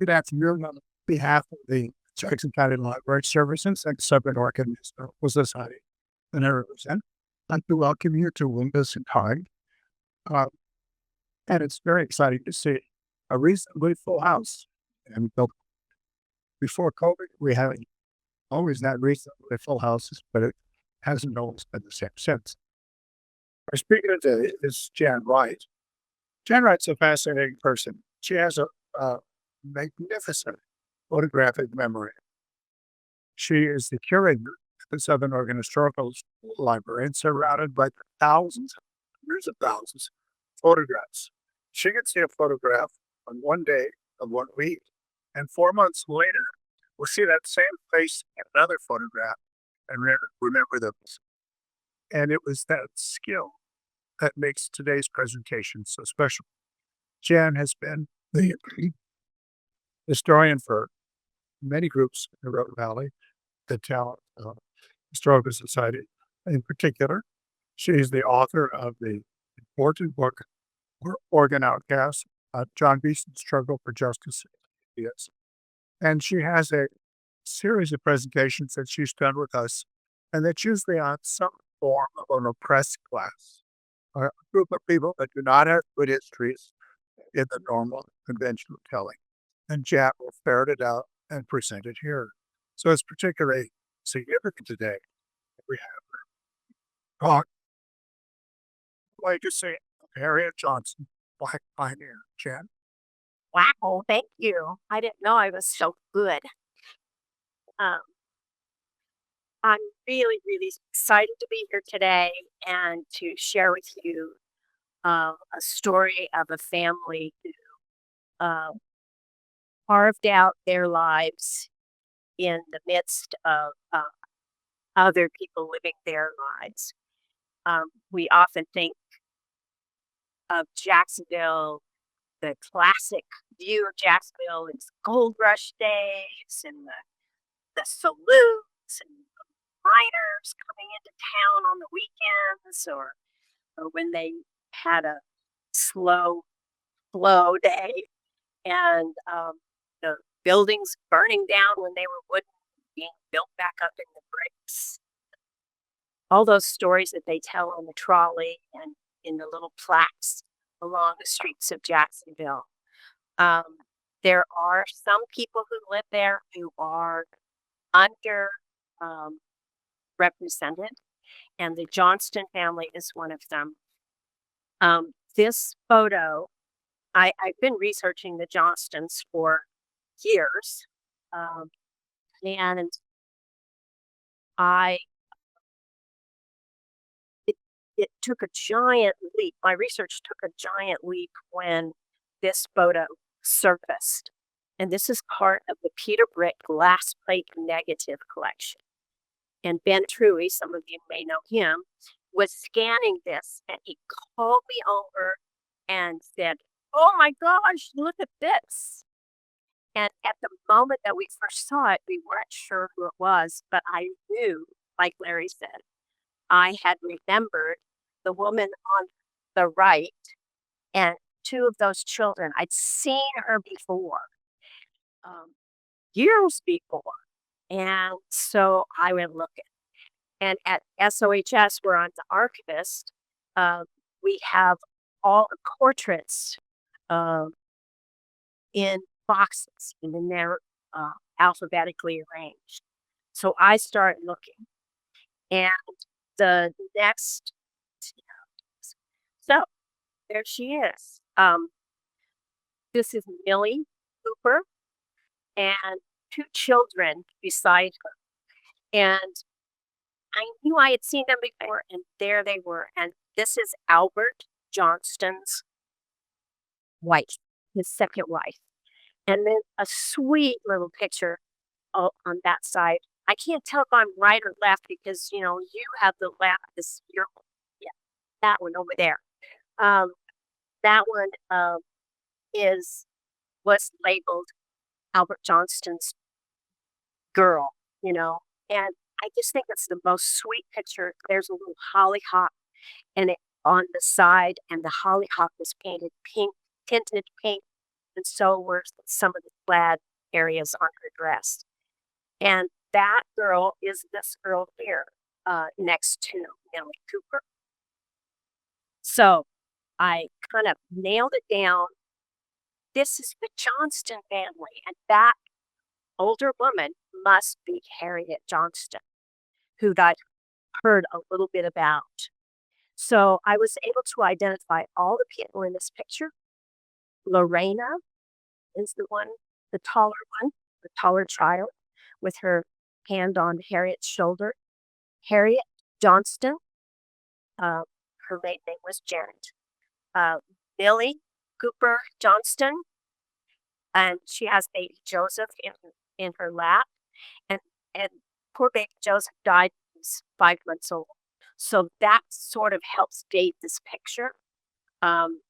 Good afternoon. On behalf of the Jackson County Library Services and Separate Archivist Society that I represent, I'd like to welcome you to this time. Uh, and it's very exciting to see a reasonably full house. And before COVID, we had always had reasonably full houses, but it hasn't always been the same since. Our speaker today is Jan Wright. Jan Wright's a fascinating person. She has a magnificent photographic memory. She is the curator at the Southern Oregon Historical Library and surrounded by thousands, hundreds of thousands of photographs. She can see a photograph on one day of 1 week, and 4 months later, we'll see that same face in another photograph and remember those. And it was that skill that makes today's presentation so special. Jan has been the historian for many groups in the Rogue Valley, the Talent Historical Society in particular. She's the author of the important book, Oregon Outcasts, John Beeson's Struggle for Justice. Yes. And she has a series of presentations that she's done with us, and that's usually on some form of an oppressed class, a group of people that do not have good histories in the normal conventional telling. And Jan will ferret it out and present it here. So it's particularly significant today that we have her talk. Like to say, Harriet Johnston, Black Pioneer. Jan? Wow, thank you. I didn't know I was so good. Um, I'm really, really excited to be here today and to share with you a story of a family who carved out their lives in the midst of other people living their lives. We often think of Jacksonville, the classic view of Jacksonville is gold rush days and the saloons and miners coming into town on the weekends or when they had a slow flow day and the buildings burning down when they were wooden, being built back up in the bricks. All those stories that they tell on the trolley and in the little plaques along the streets of Jacksonville. There are some people who live there who are under represented, and the Johnston family is one of them. This photo, I've been researching the Johnstons for years, and it took a giant leap. My research took a giant leap when this photo surfaced. And this is part of the Peter Britt glass plate negative collection. And Ben Truey, some of you may know him, was scanning this and he called me over and said, "Oh my gosh, look at this." And at the moment that we first saw it, we weren't sure who it was, but I knew, like Larry said, I had remembered the woman on the right and two of those children. I'd seen her before, years before. And so I went looking. And at SOHS, we're on the archivist. We have all the portraits in boxes, and then they're alphabetically arranged. So I started looking. And the next, so there she is. This is Millie Cooper and two children beside her. And I knew I had seen them before, and there they were. And this is Albert Johnston's wife, his second wife. And then a sweet little picture on that side. I can't tell if I'm right or left because, you have the left, that one over there. That one was labeled Albert Johnston's girl, and I just think it's the most sweet picture. There's a little hollyhock and it on the side, and the hollyhock was painted pink, tinted pink, and so were some of the plaid areas on her dress. And that girl is this girl here, next to Millie Cooper. So I kind of nailed it down. This is the Johnston family, and that older woman must be Harriet Johnston, who I'd heard a little bit about. So I was able to identify all the people in this picture. Lorena is the taller one, the taller child, with her hand on Harriet's shoulder. Harriet Johnston, uh, her maiden name was Janet. Uh, Millie Cooper Johnston, and she has baby Joseph in her lap, and and poor baby Joseph died when he was 5 months old. So that sort of helps date this picture. Um,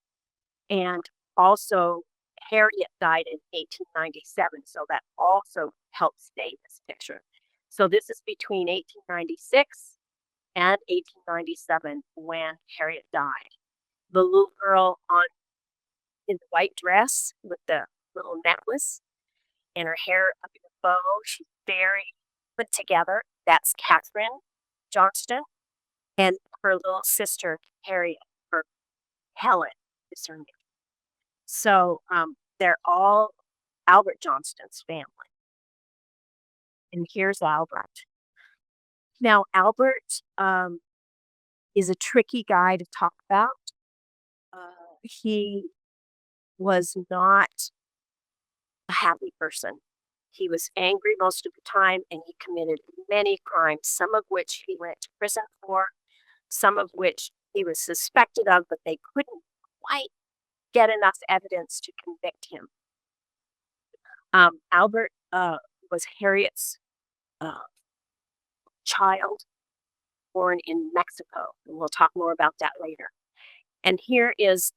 and also Harriet died in 1897, so that also helps date this picture. So this is between 1896 and 1897 when Harriet died. The little girl on in the white dress with the little necklace and her hair up in a bow, she's very put together. That's Catherine Johnston, and her little sister Harriet, or Helen is her name. So they're all Albert Johnston's family. And here's Albert. Now, Albert is a tricky guy to talk about. He was not a happy person. He was angry most of the time, and he committed many crimes, some of which he went to prison for, some of which he was suspected of, but they couldn't quite get enough evidence to convict him. Albert was Harriet's child, born in Mexico, and we'll talk more about that later. And here is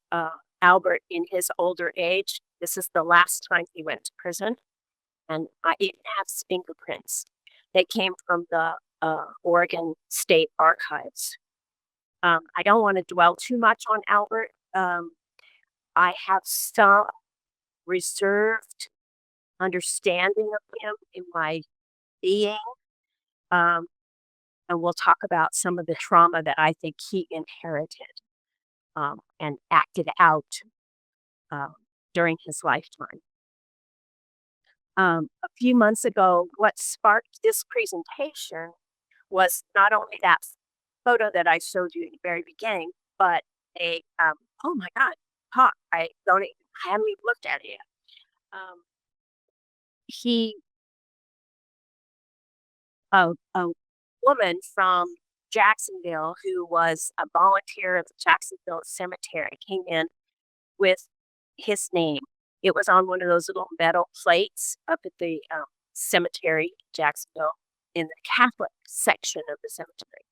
Albert in his older age. This is the last time he went to prison, and I even have fingerprints. They came from the Oregon State Archives. I don't want to dwell too much on Albert. I have some reserved understanding of him in my being. And we'll talk about some of the trauma that I think he inherited and acted out during his lifetime. A few months ago, what sparked this presentation was not only that photo that I showed you in the very beginning, but oh my God, I haven't even looked at it yet. He, a woman from Jacksonville who was a volunteer at the Jacksonville Cemetery came in with his name. It was on one of those little metal plates up at the cemetery in Jacksonville in the Catholic section of the cemetery.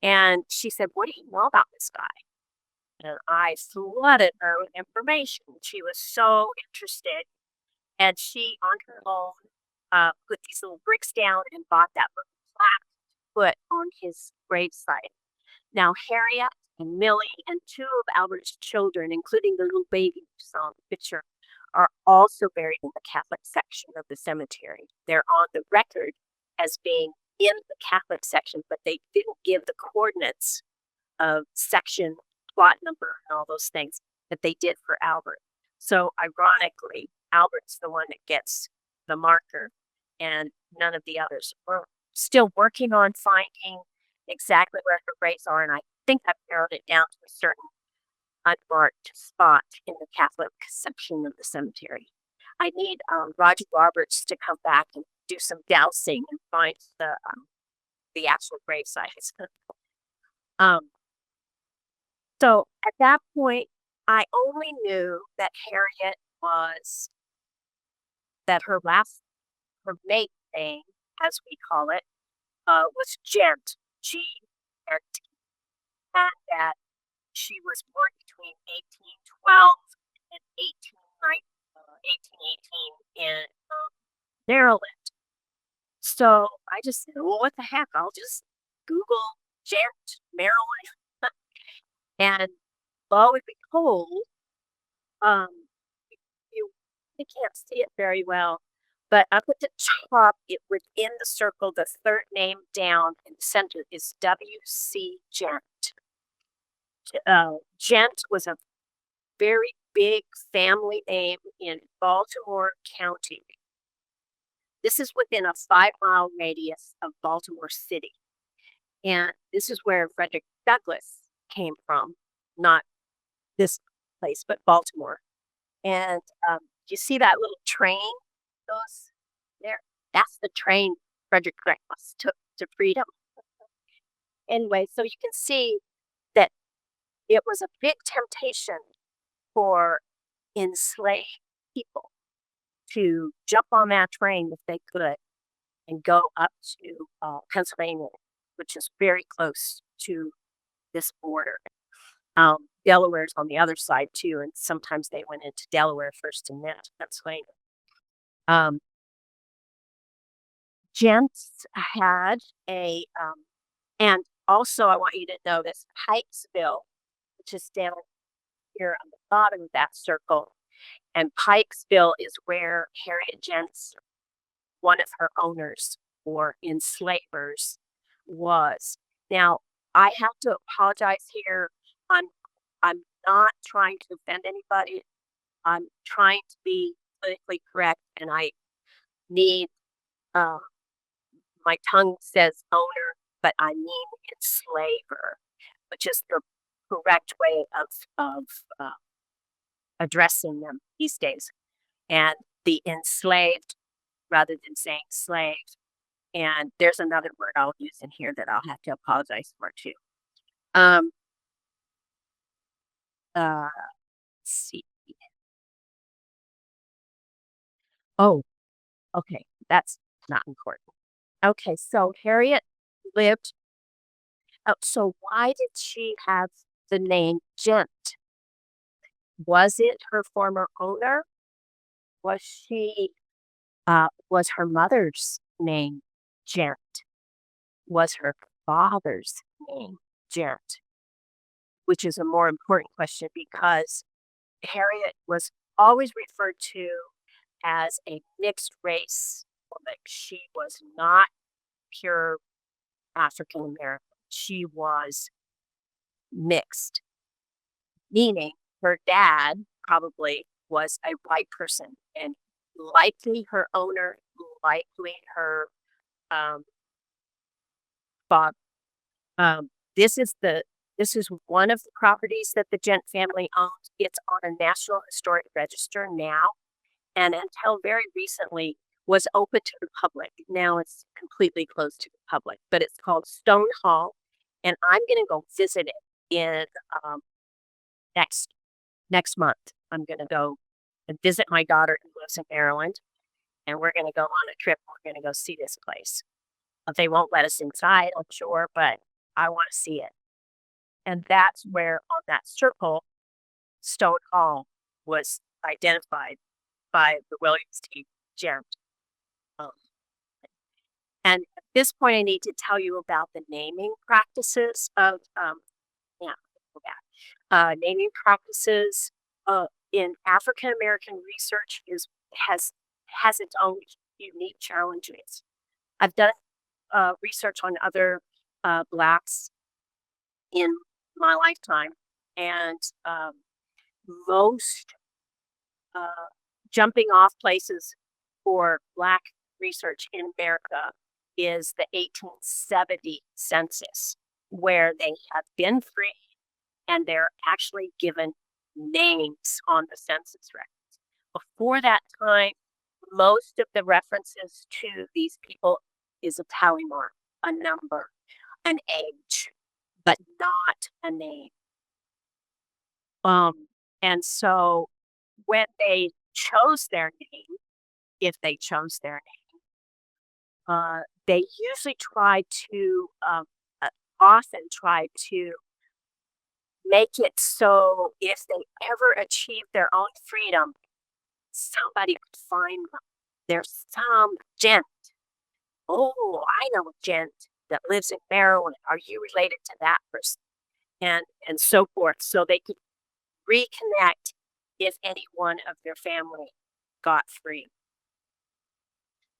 And she said, "What do you know about this guy?" And I flooded her with information. She was so interested. And she, on her own, put these little bricks down and bought that little plaque to put on his gravesite. Now, Harriet and Millie and two of Albert's children, including the little baby who's on the picture, are also buried in the Catholic section of the cemetery. They're on the record as being in the Catholic section, but they didn't give the coordinates of section, plot number, and all those things that they did for Albert. So ironically, Albert's the one that gets the marker and none of the others. We're still working on finding exactly where her graves are, and I think I've narrowed it down to a certain unmarked spot in the Catholic section of the cemetery. I need Roger Roberts to come back and do some dowsing and find the actual grave sites. So at that point, I only knew that Harriet that her maiden name, as we call it, was Gent, G-E-N-T, and that she was born between 1812 and 1818 in Maryland. So I just said, well, what the heck? I'll just Google Gent, Maryland. And lo and behold, You can't see it very well, but up at the top, within the circle, the third name down in the center is W.C. Gent. Gent was a very big family name in Baltimore County. This is within a 5-mile radius of Baltimore City. And this is where Frederick Douglass came from, not this place, but Baltimore. And you see that little train goes there? That's the train Frederick Douglass took to freedom. Anyway, so you can see that it was a big temptation for enslaved people to jump on that train if they could and go up to Pennsylvania, which is very close to this border. Delaware's on the other side too, and sometimes they went into Delaware first and then to Pennsylvania. Gents had and also I want you to notice Pikesville, which is down here on the bottom of that circle. And Pikesville is where Harriet Johnston, one of her owners or enslavers, was. Now, I have to apologize here. I'm not trying to offend anybody. I'm trying to be politically correct, and I need my tongue says owner, but I mean enslaver, which is the correct way of addressing them these days. And the enslaved rather than saying slave. And there's another word I'll use in here that I'll have to apologize for too. Let's see. Oh, okay. That's not important. Okay, so Harriet lived. Oh, so why did she have the name Gent? Was it her former owner? Was her mother's name Gent? Was her father's name Gent? Which is a more important question because Harriet was always referred to as a mixed race woman. She was not pure African American. She was mixed, meaning her dad probably was a white person and likely her owner, likely her father. This is one of the properties that the Gent family owns. It's on a National Historic Register now, and until very recently was open to the public. Now it's completely closed to the public, but it's called Stone Hall, and I'm going to go visit it in next month. I'm going to go and visit my daughter who lives in Maryland, and we're going to go on a trip. We're going to go see this place. They won't let us inside, I'm sure, but I want to see it. And that's where on that circle, Stone Hall was identified by the Williams T. Gent. And at this point, I need to tell you about the naming practices of, naming practices in African American research has its own unique challenges. I've done research on other Blacks in my lifetime, and most jumping off places for Black research in America is the 1870 census, where they have been free and they're actually given names on the census records. Before that time, most of the references to these people is a tally mark, a number, an age, but not a name. And so when they chose their name, if they chose their name, they usually often try to make it so if they ever achieve their own freedom, somebody could find them. There's some gent. Oh, I know a gent that lives in Maryland. Are you related to that person? And so forth. So they could reconnect if any one of their family scot-free.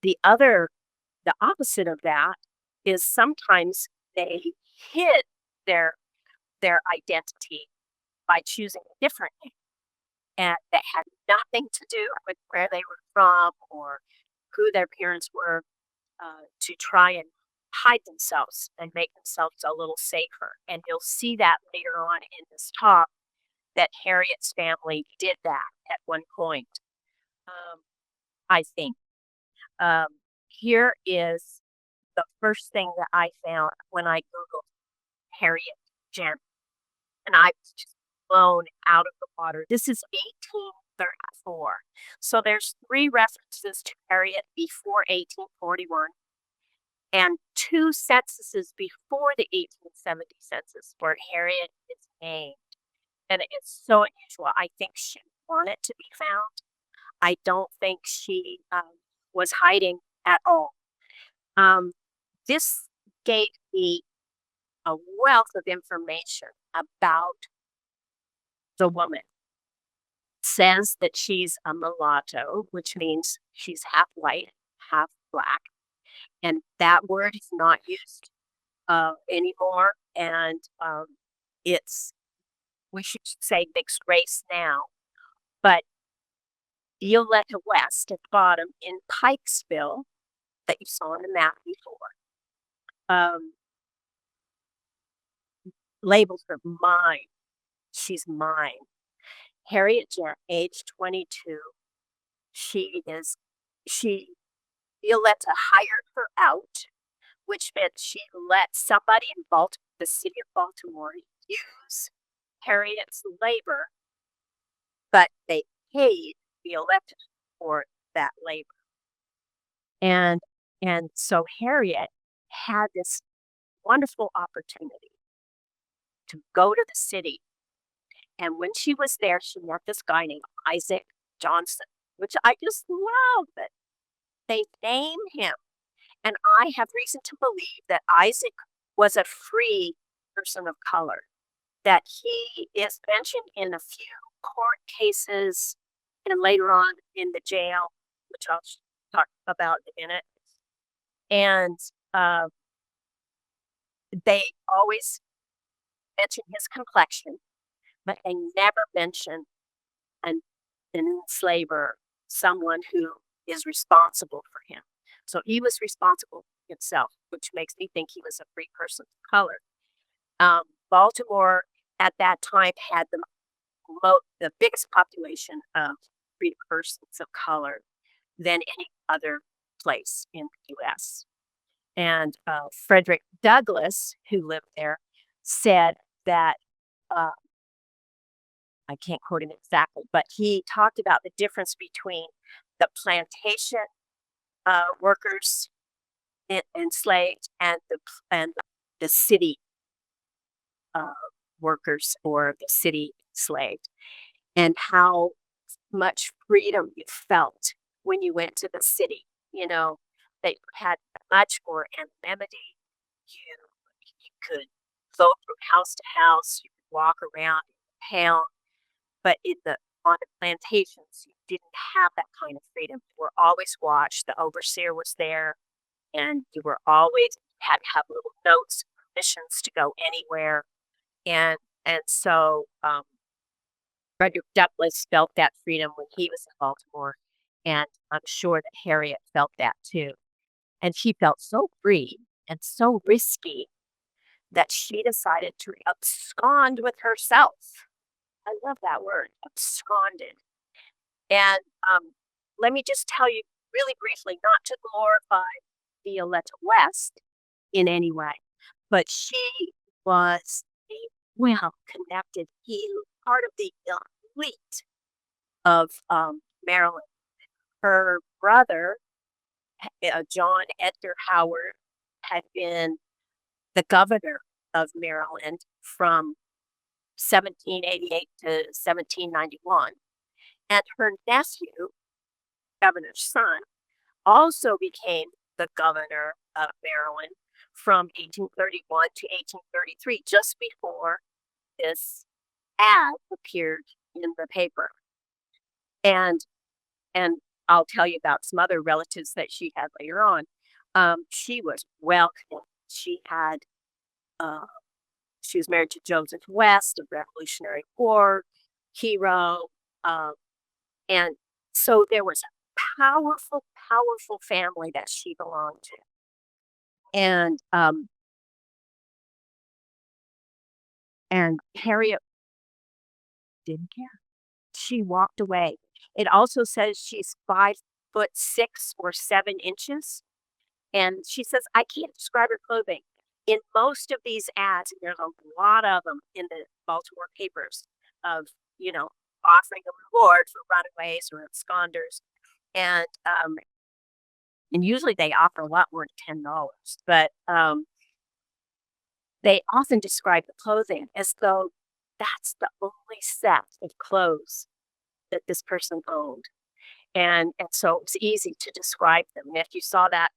The opposite of that is sometimes they hid their identity by choosing a different name, and that had nothing to do with where they were from or who their parents were, to try and hide themselves and make themselves a little safer. And you'll see that later on in this talk that Harriet's family did that at one point, I think. Here is the first thing that I found when I Googled Harriet Johnston, and I was just blown out of the water. This is 1834. So there's 3 references to Harriet before 1841 and 2 censuses before the 1870 census where Harriet is named. And it's so unusual. I think she wanted to be found. I don't think she was hiding at all. This gave me a wealth of information about the woman. Says that she's a mulatto, which means she's half white, half black. And that word is not used anymore. And we should say mixed race now. But Violetta West at the bottom in Pikesville, that you saw on the map before, labeled her mine. She's mine. Harriet Johnston, age 22. Violetta hired her out, which meant she let somebody in the city of Baltimore, use Harriet's labor, but they paid Violetta for that labor. And so Harriet had this wonderful opportunity to go to the city. And when she was there, she met this guy named Isaac Johnston, which I just love that they name him. And I have reason to believe that Isaac was a free person of color, that he is mentioned in a few court cases and later on in the jail, which I'll talk about in a minute. And they always mention his complexion, but they never mention an enslaver, someone who is responsible for him. So he was responsible himself, which makes me think he was a free person of color. Baltimore at that time had the biggest population of free persons of color than any other place in the U.S. And Frederick Douglass, who lived there, said that, I can't quote him exactly, but he talked about the difference between the plantation workers enslaved and the city workers or the city enslaved, and how much freedom you felt when you went to the city. They had much more anonymity. You could go from house to house, you could walk around town, but on the plantations, you didn't have that kind of freedom. You were always watched. The overseer was there, and you had to have little notes, permissions to go anywhere. And so Frederick Douglass felt that freedom when he was in Baltimore, and I'm sure that Harriet felt that too. And she felt so free and so risky that she decided to abscond with herself. I love that word, absconded. And let me just tell you really briefly, not to glorify Violetta West in any way, but she was a well-connected, part of the elite of Maryland. Her brother, John Edgar Howard, had been the governor of Maryland from 1788 to 1791. And her nephew, governor's son, also became the governor of Maryland from 1831 to 1833, just before this ad appeared in the paper. And I'll tell you about some other relatives that she had later on. She was well connected. She had, uh, she was married to Joseph West, a Revolutionary War hero. Um, and so there was a powerful, powerful family that she belonged to. And Harriet didn't care. She walked away. It also says she's 5'6" or 7 inches. And she says, I can't describe her clothing. In most of these ads, and there's a lot of them in the Baltimore papers of, you know, offering a reward for runaways or absconders. And and usually they offer a lot more than $10. But they often describe the clothing as though that's the only set of clothes that this person owned. And so it's easy to describe them. And if you saw that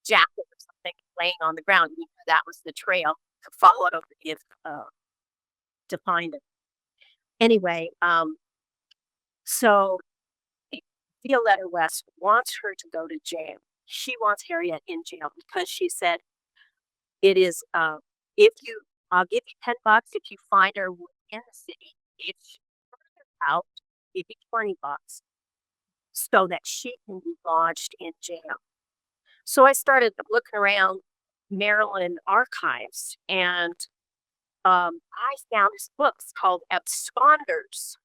jacket or something laying on the ground, you knew that was the trail to follow if to find it. Anyway, so Violetta West wants her to go to jail. She wants Harriet in jail because she said it is if you I'll give you $10 if you find her in the city. If she's further out, give you $20 so that she can be lodged in jail. So I started looking around Maryland archives, and I found this book called Absconders,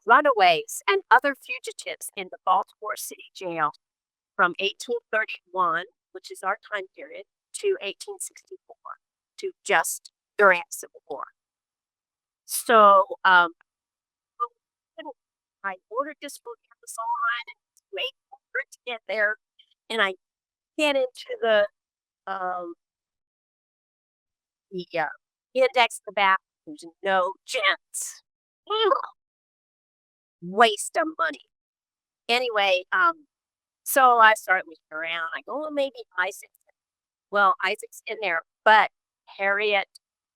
Runaways, and Other Fugitives in the Baltimore City Jail from 1831, which is our time period, to 1864, to just during the Civil War. So I ordered this book on Amazon and wait for it to get there, and I get into um, the index in the back. There's no gents. Waste of money. Anyway, so I start looking around. I go, well, maybe Isaac's. Well, Isaac's in there, but Harriet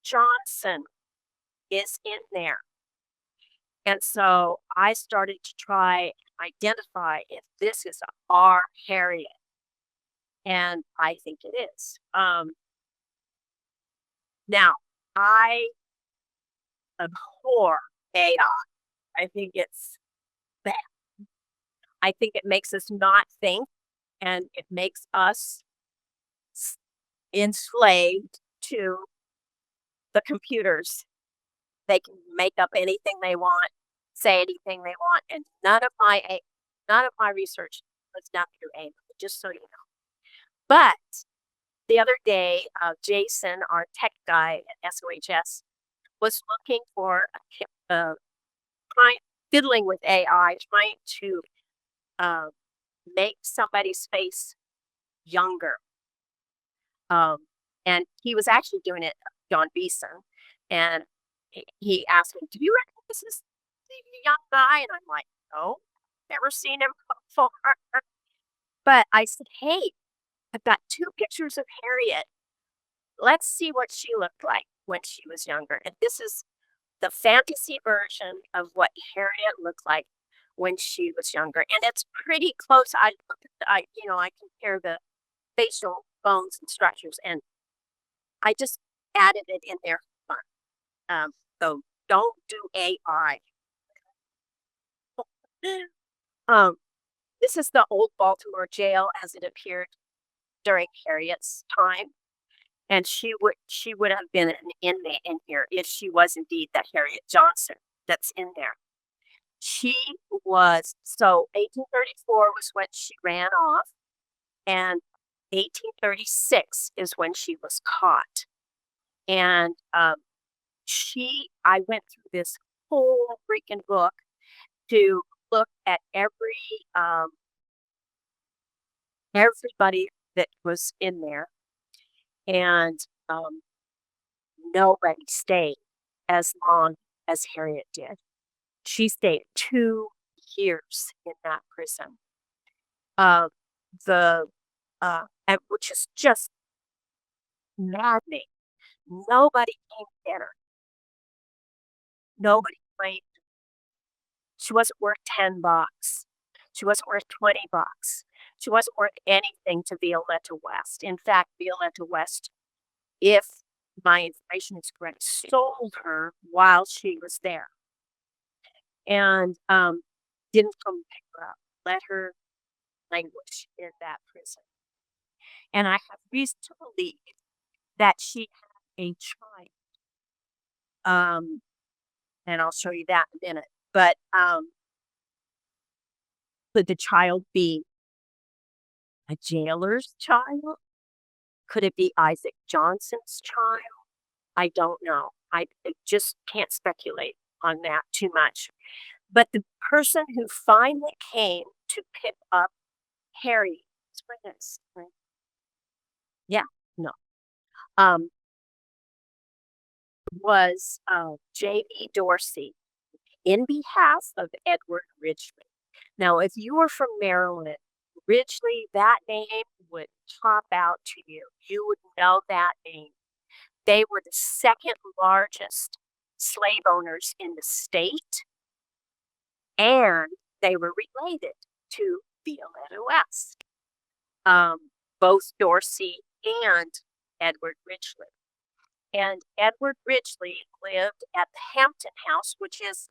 Johnston is in there. And so I started to try and identify if this is our Harriet. And I think it is. Now, I abhor AI. I think it's bad. I think it makes us not think, and it makes us enslaved to the computers. They can make up anything they want, say anything they want, and none of my research was done through AI, just so you know. But the other day, Jason, our tech guy at SOHS, was looking for fiddling with AI, trying to make somebody's face younger. And he was actually doing it, John Beeson, and he asked me, "Do you reckon this is the young guy?" And I'm like, "No, never seen him before." But I said, "Hey, I've got two pictures of Harriet. Let's see what she looked like when she was younger." And this is the fantasy version of what Harriet looked like when she was younger, and it's pretty close. I compare the facial bones and structures, and I just added it in there for fun. So don't do AI. This is the old Baltimore jail as it appeared during Harriet's time, and she would have been an inmate in here if she was indeed that Harriet Johnston that's in there. She was 1834 was when she ran off, and 1836 is when she was caught. And I went through this whole freaking book to look at everybody that was in there, and nobody stayed as long as Harriet did. She stayed 2 years in that prison. Uh, the which is just maddening. Nobody came to get her. Nobody claimed she wasn't worth $10. She wasn't worth $20. She wasn't worth anything to Violetta West. In fact, Violetta West, if my information is correct, sold her while she was there and didn't come pick her up, let her languish in that prison. And I have reason to believe that she had a child. And I'll show you that in a minute. But could the child be a jailer's child? Could it be Isaac Johnson's child? I don't know. I just can't speculate on that too much. But the person who finally came to pick up Harry, yeah, no, was J.B. Dorsey in behalf of Edward Ridgely. Now, if you were from Maryland, Ridgely, that name would pop out to you. You would know that name. They were the second largest slave owners in the state, and they were related to Violetta West, both Dorsey and Edward Ridgely. And Edward Ridgely lived at the Hampton House, which is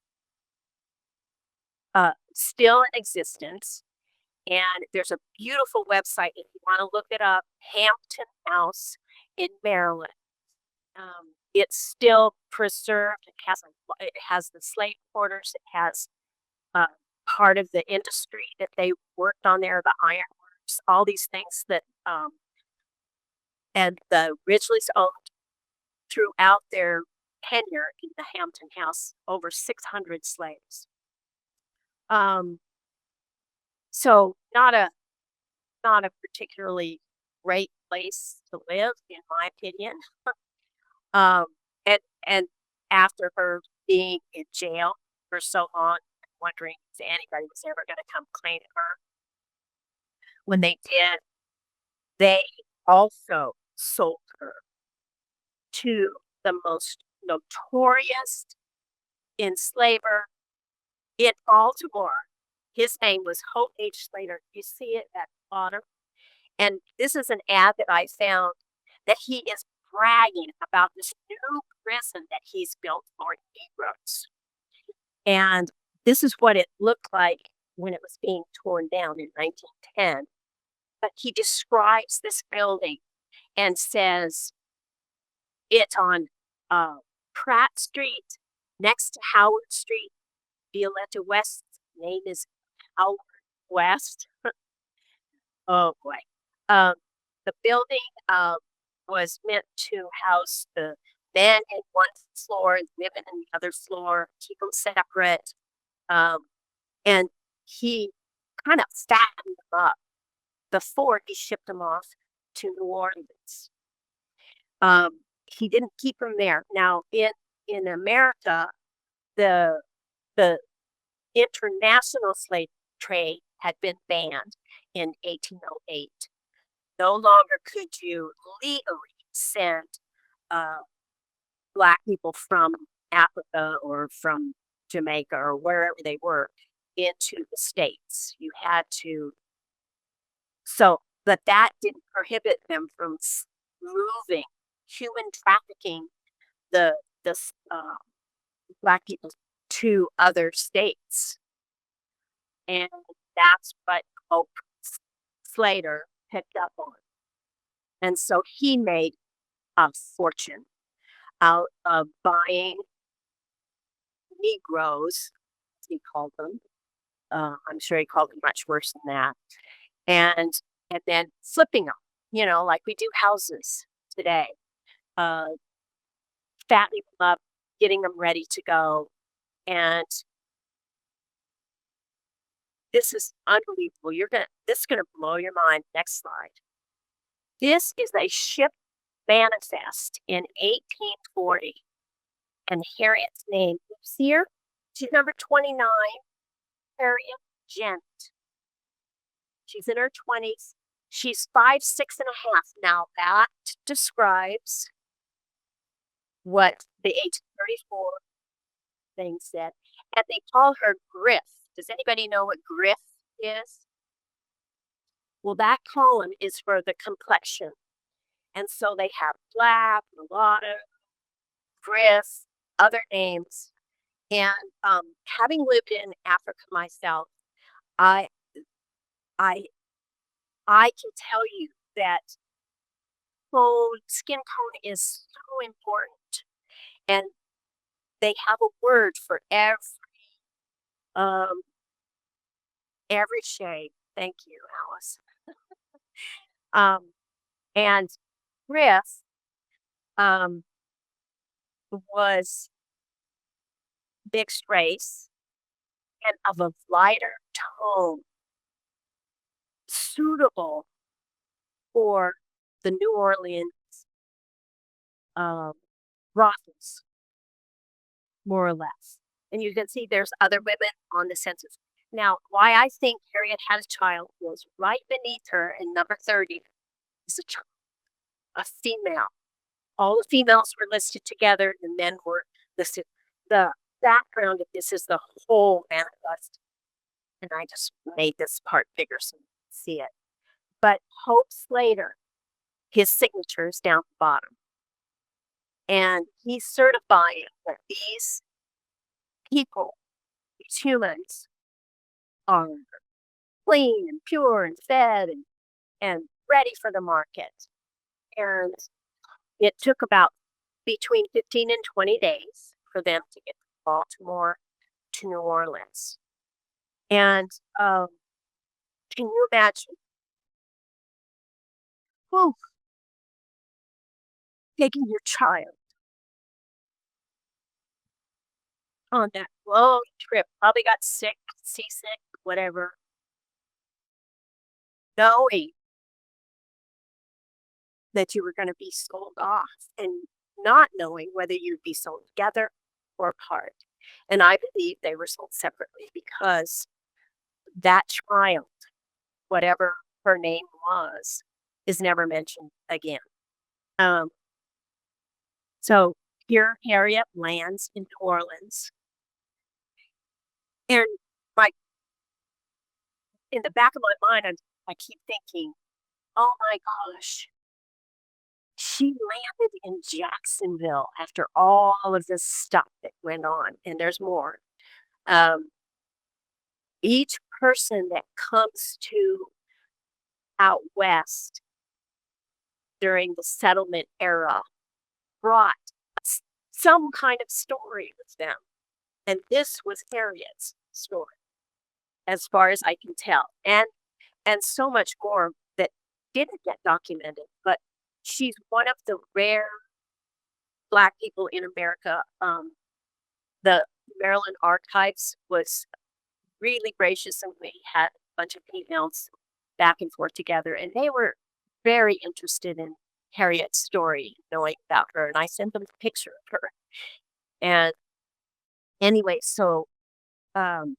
still in existence. And there's a beautiful website if you want to look it up, Hampton House in Maryland. It's still preserved. It has the slave quarters. It has part of the industry that they worked on there, the ironworks, all these things that and the Ridgeleys owned throughout their tenure in the Hampton House over 600 slaves. So not a particularly great place to live, in my opinion. And after her being in jail for so long, wondering if anybody was ever going to come claim her. When they did, they also sold her to the most notorious enslaver in Baltimore. His name was Hope H. Slater. You see it at the bottom. And this is an ad that I found that he is bragging about this new prison that he's built for Negroes. And this is what it looked like when it was being torn down in 1910. But he describes this building and says it's on Pratt Street next to Howard Street. Violetta West's name is Howard West. Oh boy. The building was meant to house the men in one floor and women in the other floor, keep them separate. And he kind of fattened them up before he shipped them off to New Orleans. He didn't keep them there. Now, in America, the international slave trade had been banned in 1808. No longer could you legally send Black people from Africa or from Jamaica or wherever they were into the States. You had to. So, but that didn't prohibit them from moving, human trafficking the Black people to other states. And that's what Hope Slater picked up on. And so he made a fortune out of buying Negroes, as he called them. I'm sure he called them much worse than that. And then flipping them, like we do houses today. Fattening them up, getting them ready to go. And this is unbelievable. This is gonna blow your mind. Next slide. This is a ship manifest in 1840. And Harriet's name is here. She's number 29, Harriet Gent. She's in her 20s. She's 5'6.5". Now that describes what the 1834 thing said. And they call her Griff. Does anybody know what Griff is? Well, that column is for the complexion. And so they have black, mulatto, Chris, other names. And having lived in Africa myself, I I I can tell you that skin tone is so important, and they have a word for um every shade. Thank you, Alice. Um, and Chris um was mixed race and of a lighter tone, suitable for the New Orleans um, brothels, more or less. And you can see there's other women on the census. Now, why I think Harriet had a child was right beneath her in number 30 is a female. All the females were listed together, the men were listed. The background of this is the whole manifest. And I just made this part bigger so you can see it. But Hope Slater, his signature is down the bottom. And he's certifying that these people, these humans, are clean and pure and fed and ready for the market. And it took about between 15 and 20 days for them to get from Baltimore to New Orleans. And can you imagine? Whew, taking your child on that long trip, probably got sick, seasick, whatever, knowing that you were going to be sold off and not knowing whether you'd be sold together or apart. And I believe they were sold separately because that child, whatever her name was, is never mentioned again. Um, so here Harriet lands in New Orleans. And my in the back of my mind, I keep thinking, oh my gosh, she landed in Jacksonville after all of this stuff that went on, and there's more. Um, each person that comes to out west during the settlement era brought some kind of story with them. And this was Harriet's story, as far as I can tell. And so much more that didn't get documented, but she's one of the rare Black people in America. The Maryland Archives was really gracious, and we had a bunch of emails back and forth together, and they were very interested in Harriet's story, knowing about her, and I sent them a picture of her. And anyway, um,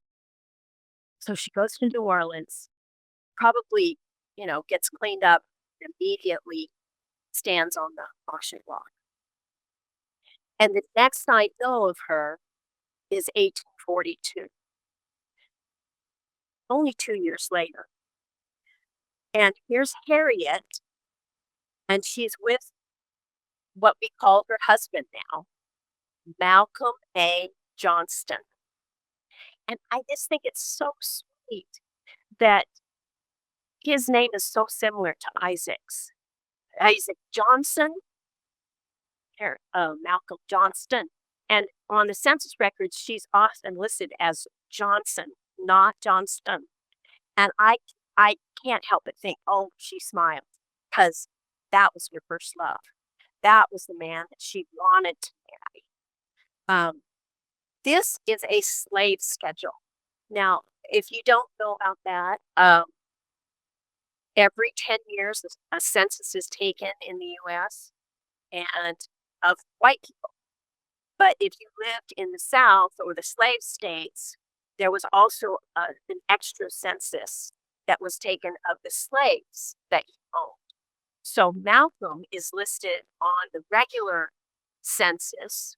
so she goes to New Orleans, probably, gets cleaned up, immediately stands on the auction block. And the next I know of her is 1842, only 2 years later. And here's Harriet, and she's with what we call her husband now, Malcolm A. Johnston. And I just think it's so sweet that his name is so similar to Isaac's. Isaac Johnson, Malcolm Johnston. And on the census records, she's often listed as Johnson, not Johnston. And I can't help but think, oh, she smiled because that was her first love. That was the man that she wanted to marry. This is a slave schedule. Now, if you don't know about that, every 10 years a census is taken in the U.S. and of white people. But if you lived in the South or the slave states, there was also an extra census that was taken of the slaves that you owned. So Malcolm is listed on the regular census,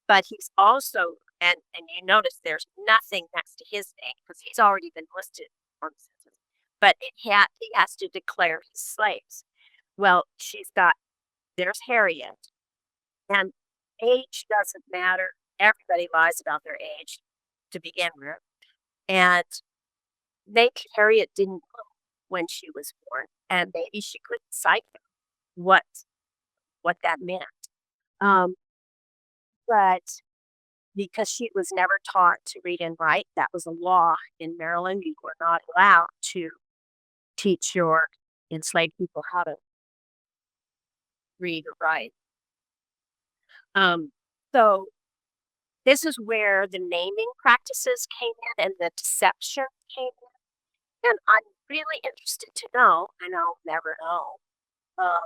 but he's also, and you notice there's nothing next to his name because he's already been listed on the census, but he has to declare his slaves. Well, there's Harriet, and age doesn't matter. Everybody lies about their age to begin with, and maybe Harriet didn't know when she was born, and maybe she couldn't cipher what that meant. Um, but because she was never taught to read and write, that was a law in Maryland. You were not allowed to teach your enslaved people how to read or write. So this is where the naming practices came in and the deception came in. And I'm really interested to know, and I'll never know, uh,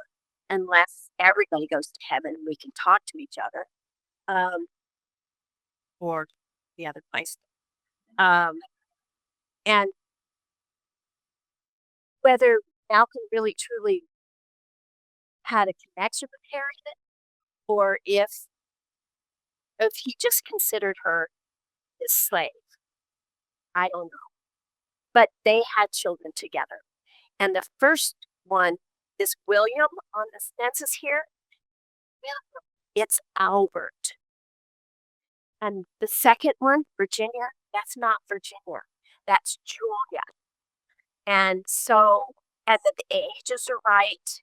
unless everybody goes to heaven and we can talk to each other, or the other place. And whether Malcolm really truly had a connection with Harriet, or if he just considered her his slave, I don't know. But they had children together. And the first one, this William on the census here, it's Albert. And the second one, Virginia, that's not Virginia. That's Julia. And so, and the ages are right.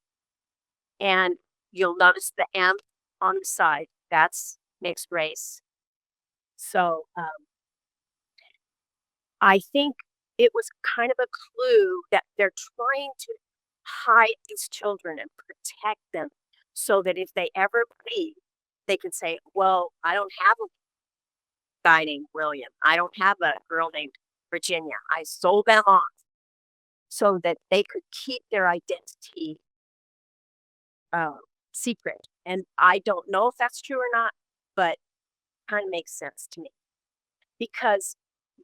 And you'll notice the M on the side. That's mixed race. So I think it was kind of a clue that they're trying to hide these children and protect them so that if they ever leave, they can say, well, I don't have a guy named William. I don't have a girl named Virginia. I sold them off so that they could keep their identity secret. And I don't know if that's true or not, but kind of makes sense to me. Because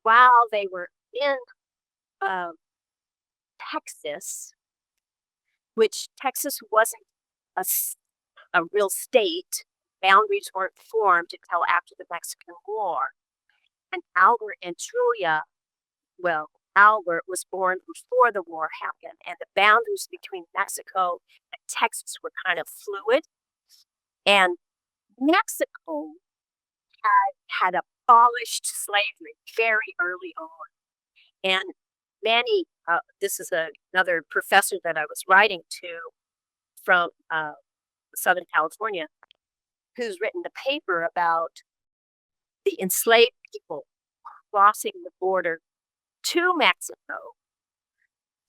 while they were in Texas, which Texas wasn't a real state, boundaries weren't formed until after the Mexican War. And Albert and Julia, well, Albert was born before the war happened, and the boundaries between Mexico and Texas were kind of fluid. And Mexico had abolished slavery very early on. And many, this is another professor that I was writing to from Southern California, who's written a paper about the enslaved people crossing the border to Mexico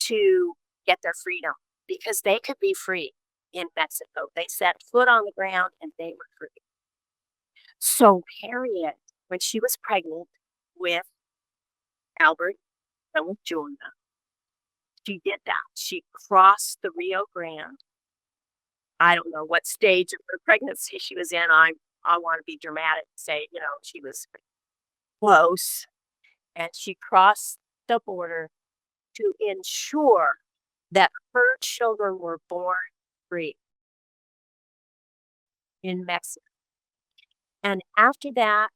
to get their freedom because they could be free in Mexico. They set foot on the ground and they were free. So Harriet, when she was pregnant with Albert and with Julia, she did that. She crossed the Rio Grande. I don't know what stage of her pregnancy she was in. I want to be dramatic and say, she was close. And she crossed the border to ensure that her children were born free in Mexico. And after that,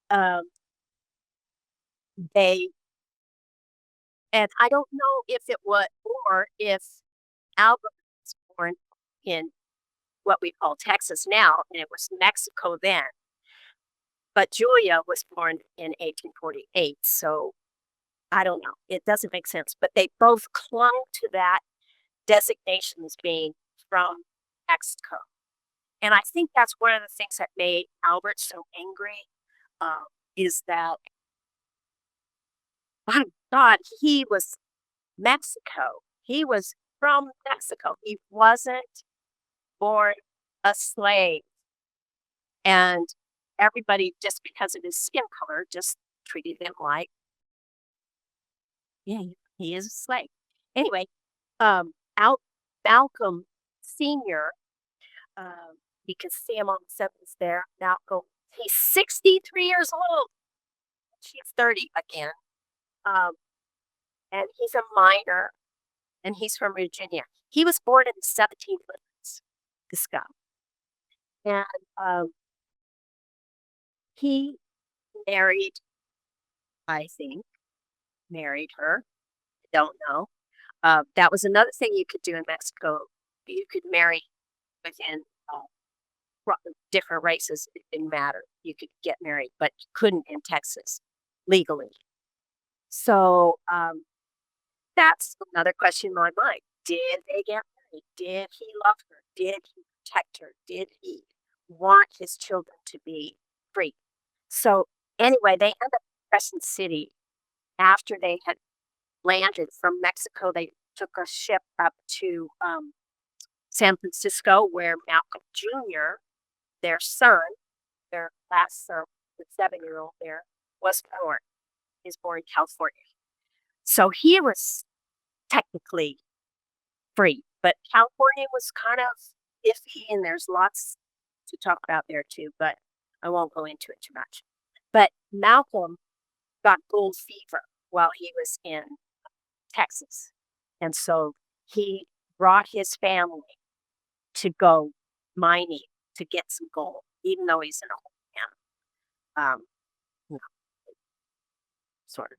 and I don't know if it was, or if Albert was born in what we call Texas now, and it was Mexico then. But Julia was born in 1848, so I don't know. It doesn't make sense. But they both clung to that designation as being from Mexico. And I think that's one of the things that made Albert so angry, is that, my God, he was Mexico. He was from Mexico. He wasn't born a slave. And everybody, just because of his skin color, just treated him like, yeah, he is a slave. Anyway, Malcolm Sr., you can see him on the sentence there. Malcolm, he's 63 years old. She's 30 again. And he's a miner, and he's from Virginia. He was born in the 1700s, this guy. And he married, I think, married her don't know. That was another thing you could do in Mexico. You could marry within different races. It didn't matter. You could get married, but you couldn't in Texas legally. So that's another question in my mind. Did they get married? Did he love her? Did he protect her? Did he want his children to be free? So anyway, they ended up in Crescent City after they had landed from Mexico. They took a ship up to San Francisco, where Malcolm Jr., their son, their last son, the 7-year-old there, was born. He was born in California. So he was technically free, but California was kind of iffy, and there's lots to talk about there too, but I won't go into it too much. But Malcolm got gold fever while he was in Texas. And so he brought his family to go mining to get some gold, even though he's in a hole man. No, sort of.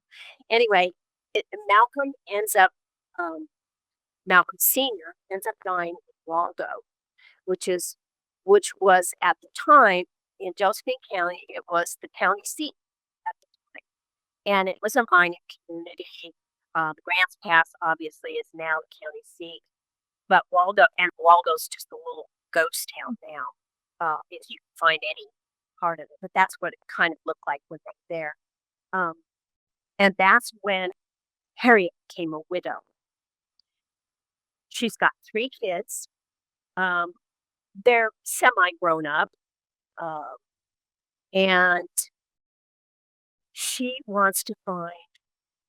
Anyway, Malcolm ends up, Malcolm Sr. ends up dying in Waldo, which was at the time in Josephine County. It was the county seat at the time, and it was a mining community. The Grants Pass obviously is now the county seat, but Waldo's just a little ghost town now, if you can find any part of it. But that's what it kind of looked like when they were there. And that's when Harriet became a widow. She's got 3 kids. They're semi-grown up, and she wants to find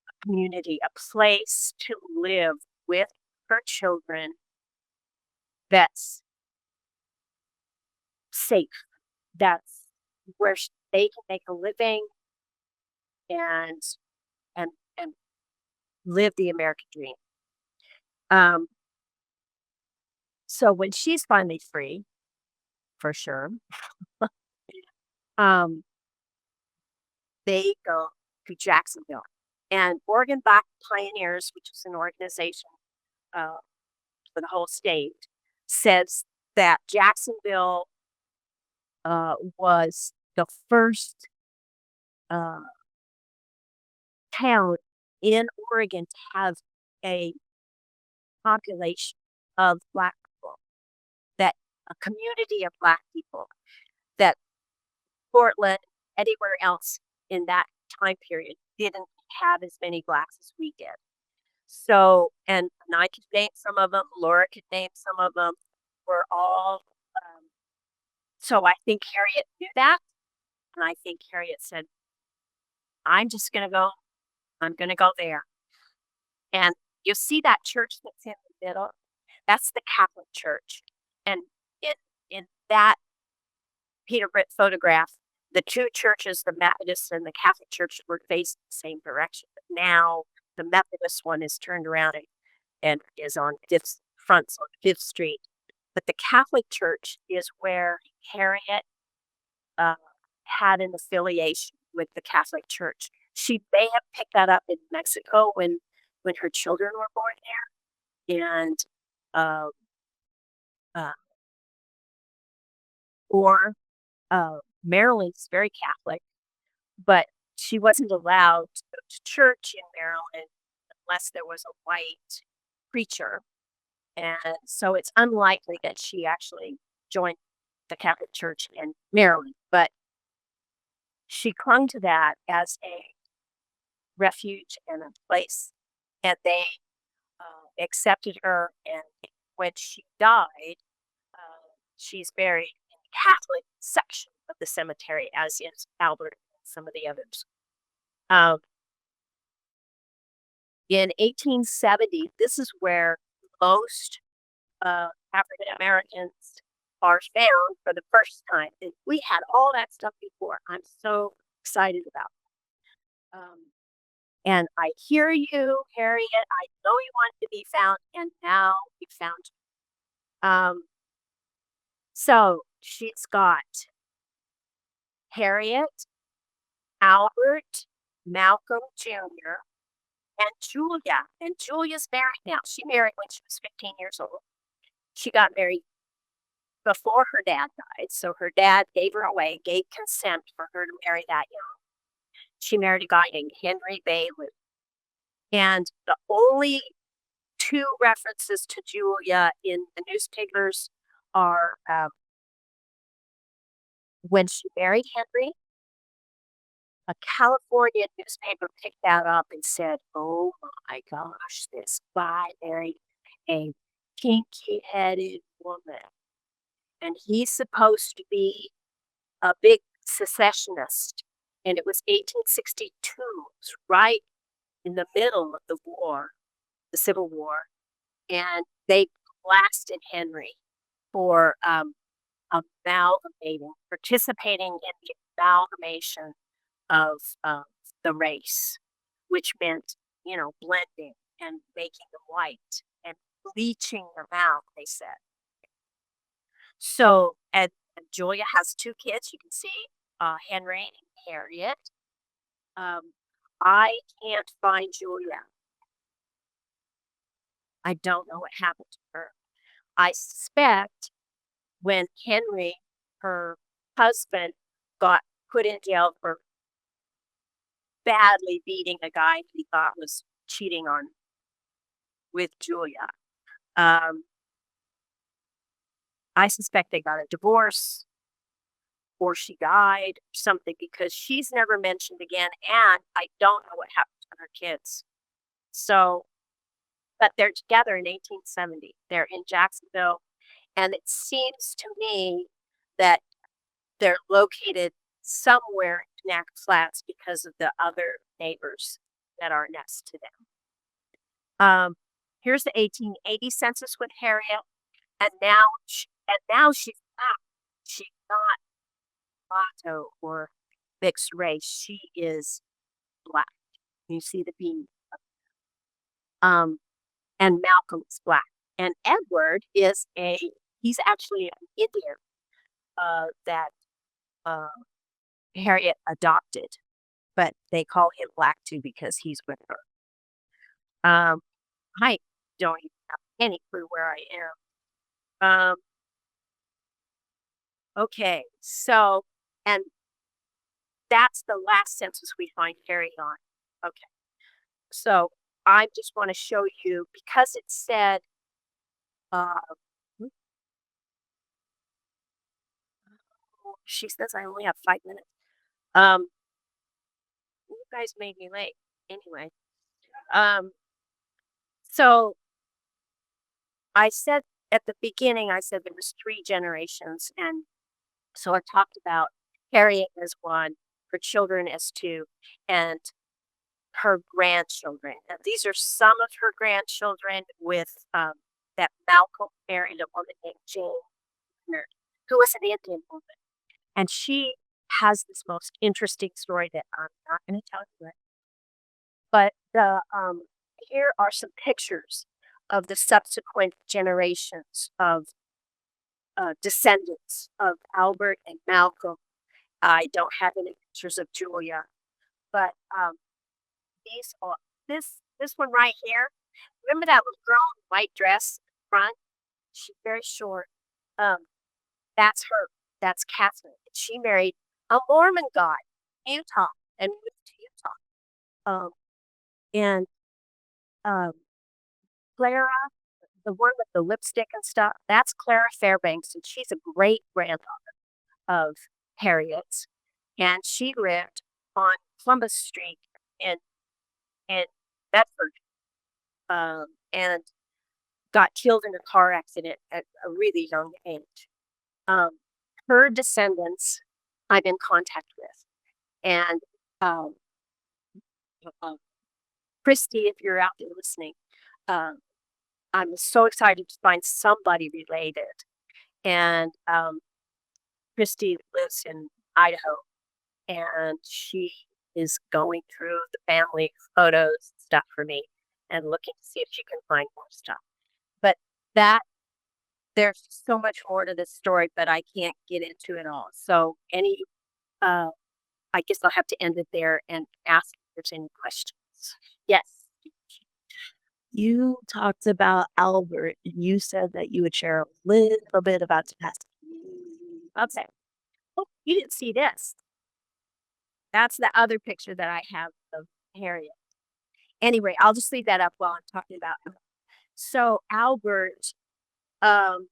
a community, a place to live with her children that's safe, that's where they can make a living and and and live the American dream. So when she's finally free, for sure, um, they go to Jacksonville. And Oregon Black Pioneers, which is an organization for the whole state, says that Jacksonville was the first town in Oregon to have a population of Black people, that a community of Black people, that Portland, anywhere else in that time period didn't have as many Blacks as we did. So, and I could name some of them, Laura could name some of them, were all, so I think Harriet knew that, and I think Harriet said, I'm going to go there. And you see that church that's in the middle? That's the Catholic Church. And in that Peter Britt photograph, the 2 churches, the Methodist and the Catholic Church, were facing the same direction. But now the Methodist one is turned around and is on fronts on 5th Street. But the Catholic Church is where Harriet had an affiliation with the Catholic Church. She may have picked that up in Mexico when her children were born there, and or Maryland's very Catholic, but she wasn't allowed to go to church in Maryland unless there was a white preacher, and so it's unlikely that she actually joined the Catholic Church in Maryland, but she clung to that as a refuge and a place, and they accepted her. And when she died, she's buried in the Catholic section of the cemetery, as is Albert and some of the others. In 1870, this is where most African Americans are found for the first time. And we had all that stuff before. I'm so excited about it. And I hear you, Harriet. I know you want to be found, and now you found you. So she's got Harriet, Albert, Malcolm Jr., And Julia's married now. She married when she was 15 years old. She got married before her dad died. So her dad gave her away, gave consent for her to marry that young. She married a guy named Henry Bailey. And the only two references to Julia in the newspapers are when she married Henry, a California newspaper picked that up and said, "Oh my gosh, this guy married a kinky headed woman. And he's supposed to be a big secessionist." And it was 1862, it was right in the middle of the war, the Civil War. And they blasted Henry for participating in the amalgamation of the race, which meant, blending and making them white and bleaching them out, they said. So, and Julia has two kids, you can see, Henry and Harriet. I can't find Julia. I don't know what happened to her. I suspect when Henry, her husband, got put in jail for badly beating a guy he thought was cheating on with Julia. I suspect they got a divorce or she died or something because she's never mentioned again. And I don't know what happened to her kids. So, but they're together in 1870. They're in Jacksonville. And it seems to me that they're located somewhere in Niagara Flats because of the other neighbors that are next to them. Here's the 1880 census with Harriet, and now she's not. She's not mulatto or mixed race. She is black. You see the bean. And Malcolm is black, and Edward is he's actually an Indian that Harriet adopted, but they call him Black too because he's with her. I don't even have any clue where I am. Okay, so, and that's the last census we find Harriet on. Okay, so I just want to show you because it said, hmm, she says I only have 5 minutes. You guys made me late. Anyway, so I said at the beginning, I said there was 3 generations, and so I talked about Harriet as 1, her children as 2, and her grandchildren. And these are some of her grandchildren with that Malcolm married a woman named Jane, who was an Indian woman. And she has this most interesting story that I'm not going to tell you right. But here are some pictures of the subsequent generations of descendants of Albert and Malcolm. I don't have any pictures of Julia, but these are this one right here. Remember that little girl in the white dress in front? She's very short. That's her. That's Catherine. She married a Mormon guy in Utah and moved to Utah. And Clara, the one with the lipstick and stuff, that's Clara Fairbanks, and she's a great granddaughter of Harriet's. And she lived on Columbus Street in Bedford, and got killed in a car accident at a really young age. Her descendants I'm in contact with. And Christy, if you're out there listening, I'm so excited to find somebody related. And Christy lives in Idaho, and she is going through the family photos and stuff for me and looking to see if she can find more stuff. But there's so much more to this story, but I can't get into it all. So I guess I'll have to end it there and ask if there's any questions. Yes. You talked about Albert, and you said that you would share a little bit about the past. Okay. Oh, you didn't see this. That's the other picture that I have of Harriet. Anyway, I'll just leave that up while I'm talking about him. So Albert, um,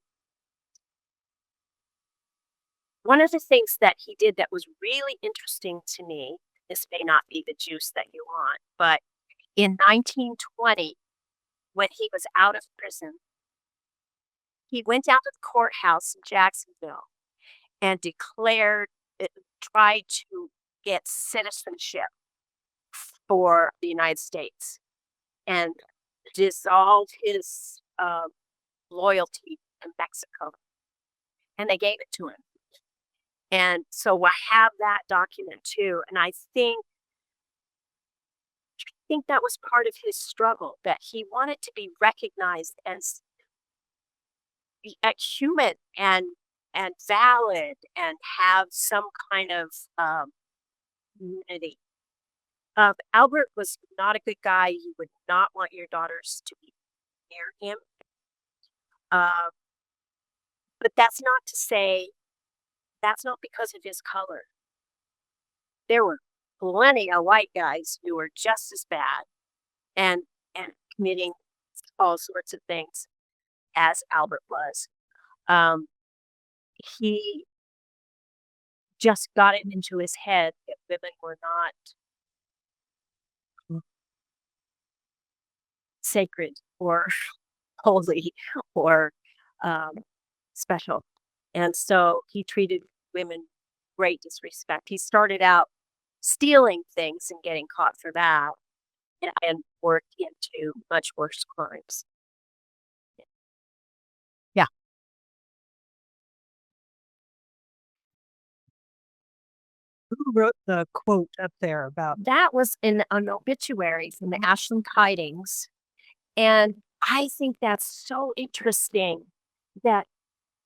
one of the things that he did that was really interesting to me, this may not be the juice that you want, but in 1920, when he was out of prison, he went down to the courthouse in Jacksonville and tried to get citizenship for the United States and dissolved his loyalty to Mexico. And they gave it to him. And so I have that document too. And I think that was part of his struggle, that he wanted to be recognized as human and valid and have some kind of unity. Albert was not a good guy. You would not want your daughters to be near him. But that's not to say that's not because of his color. There were plenty of white guys who were just as bad and committing all sorts of things as Albert was. He just got it into his head that women were not sacred or holy or special. And so he treated women great disrespect. He started out stealing things and getting caught for that and worked into much worse crimes. Yeah. Who wrote the quote up there about That was in an obituary from the Ashland Tidings. And I think that's so interesting that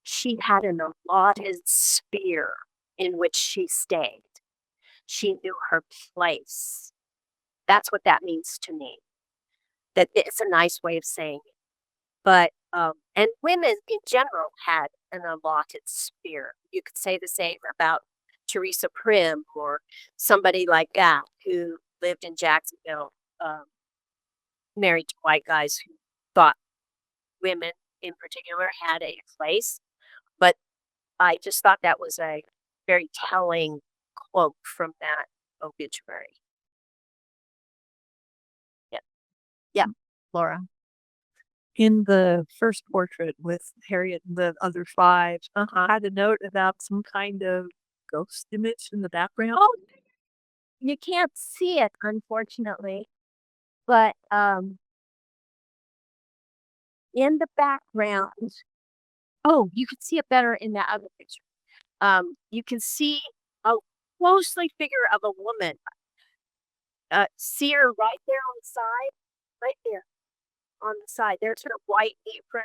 she had an allotted sphere in which she stayed. She knew her place. That's what that means to me. That it's a nice way of saying it. But and women in general had an allotted sphere. You could say the same about Teresa Prim or somebody like that who lived in Jacksonville, married to white guys who thought women in particular had a place. But I just thought that was a very telling quote from that obituary. Yeah. Yeah, Laura. in the first portrait with Harriet and the other five, Uh-huh. had a note about some kind of ghost image in the background? Oh, you can't see it, unfortunately, but in the background, oh, you can see it better in that other picture. You can see a closely figure of a woman. See her right there on the side, right there on the side. There's her white apron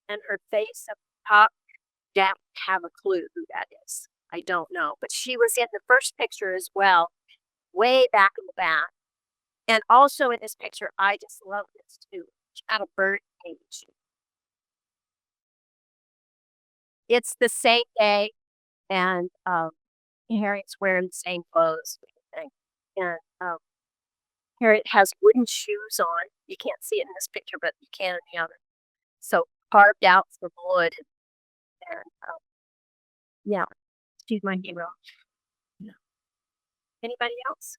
and her face up top. Don't have a clue who that is. I don't know, but she was in the first picture as well, way back in the back. And also in this picture, I just love this too. She had a bird cage. It's the same day, and Harriet's wearing the same clothes. And Harriet has wooden shoes on. You can't see it in this picture, but you can in the other. So carved out from wood. And yeah, she's my hero. Yeah. Anybody else?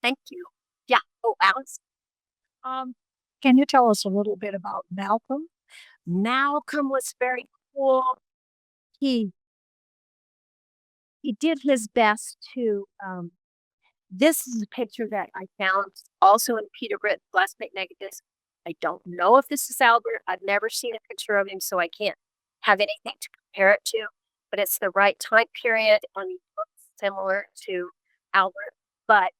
Thank you. Yeah. Oh, Alice. Can you tell us a little bit about Malcolm? Malcolm was very cool. He did his best to this is a picture that I found also in Peter Britt Glassmate Negatives. I don't know if this is Albert. I've never seen a picture of him, so I can't have anything to compare it to, but it's the right time period and he looks similar to Albert. But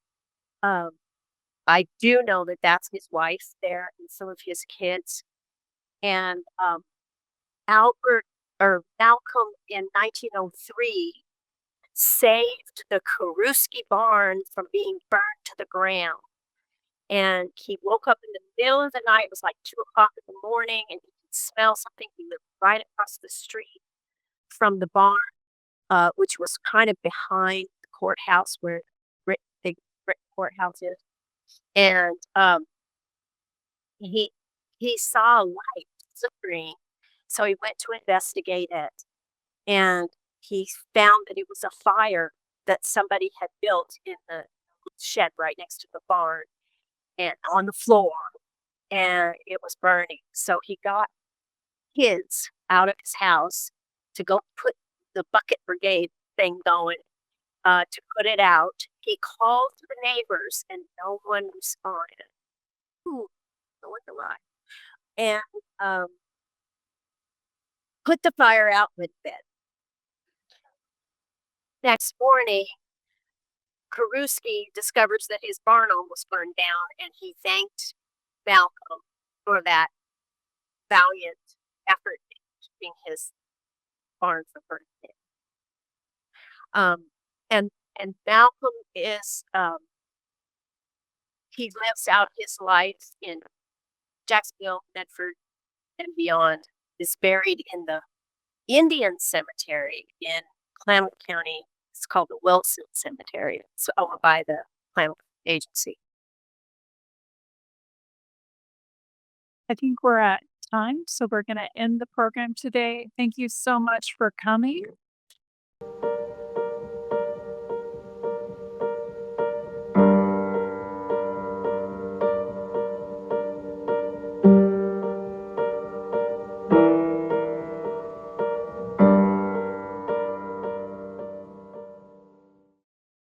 I do know that that's his wife there and some of his kids. And Albert or Malcolm in 1903 saved the Karuski barn from being burned to the ground. And he woke up in the middle of the night. It was like 2 o'clock in the morning, and he could smell something. He lived right across the street from the barn, which was kind of behind the courthouse where big brick courthouse is. And he he saw a light flickering, so he went to investigate it, and he found that it was a fire that somebody had built in the shed right next to the barn and on the floor, and it was burning. So he got kids out of his house to go put the bucket brigade thing going, to put it out. He called the neighbors and no one responded. Ooh, I wonder why. And put the fire out with bed. Next morning, Karuski discovers that his barn almost burned down, and he thanked Malcolm for that valiant effort in keeping his barn from burning down. And Malcolm is he lives out his life in Jacksonville, Medford, and beyond. Is buried in the Indian Cemetery in Klamath County. It's called the Wilson Cemetery. It's owned by the Klamath Agency. I think we're at time, so we're going to end the program today. Thank you so much for coming.